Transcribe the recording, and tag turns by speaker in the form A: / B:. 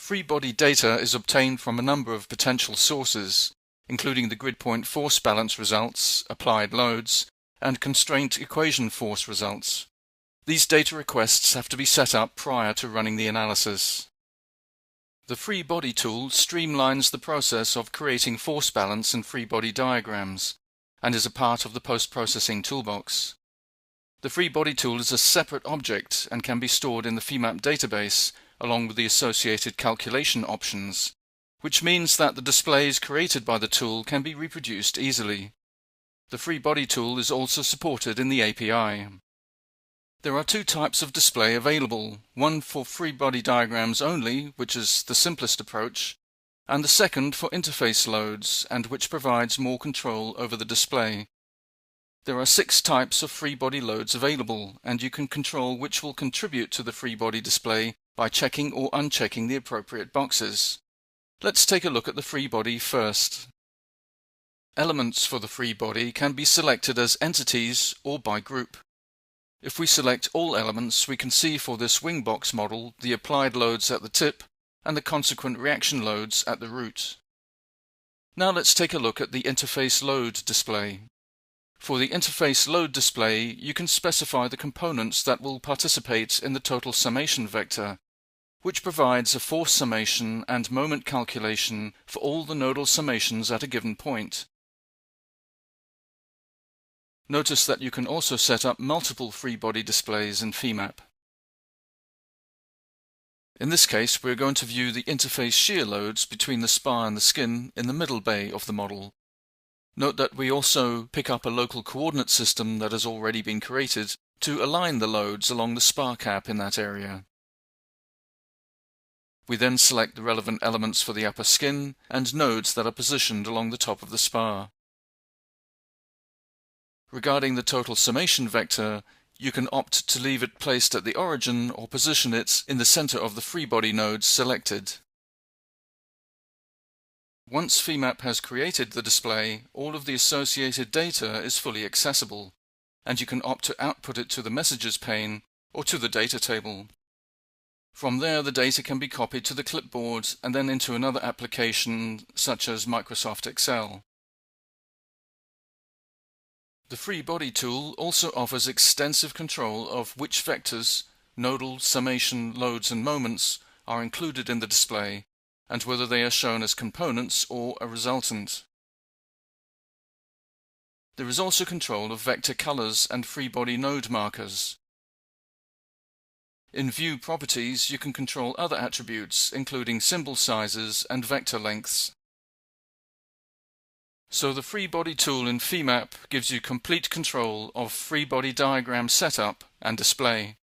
A: Free body data is obtained from a number of potential sources, including the grid point force balance results, applied loads, and constraint equation force results. These data requests have to be set up prior to running the analysis. The free body tool streamlines the process of creating force balance and free body diagrams, and is a part of the post-processing toolbox. The free body tool is a separate object and can be stored in the Femap database along with the associated calculation options, which means that the displays created by the tool can be reproduced easily. The free body tool is also supported in the API. There are two types of display available, one for free body diagrams only, which is the simplest approach, and the second for interface loads, and which provides more control over the display. There are 6 types of free body loads available, and you can control which will contribute to the free body display by checking or unchecking the appropriate boxes. Let's take a look at the free body first. Elements for the free body can be selected as entities or by group. If we select all elements, we can see for this wing box model the applied loads at the tip and the consequent reaction loads at the root. Now let's take a look at the interface load display. For the interface load display, you can specify the components that will participate in the total summation vector, which provides a force summation and moment calculation for all the nodal summations at a given point. Notice that you can also set up multiple free body displays in Femap. In this case, we are going to view the interface shear loads between the spar and the skin in the middle bay of the model. Note that we also pick up a local coordinate system that has already been created to align the loads along the spar cap in that area. We then select the relevant elements for the upper skin and nodes that are positioned along the top of the spar. Regarding the total summation vector, you can opt to leave it placed at the origin or position it in the center of the free body nodes selected. Once Femap has created the display, all of the associated data is fully accessible, and you can opt to output it to the messages pane or to the data table. From there, the data can be copied to the clipboard and then into another application such as Microsoft Excel. The free body tool also offers extensive control of which vectors, nodal, summation, loads and moments are included in the display, and whether they are shown as components or a resultant. There is also control of vector colors and free body node markers. In View Properties, you can control other attributes, including symbol sizes and vector lengths. So the free body tool in Femap gives you complete control of free body diagram setup and display.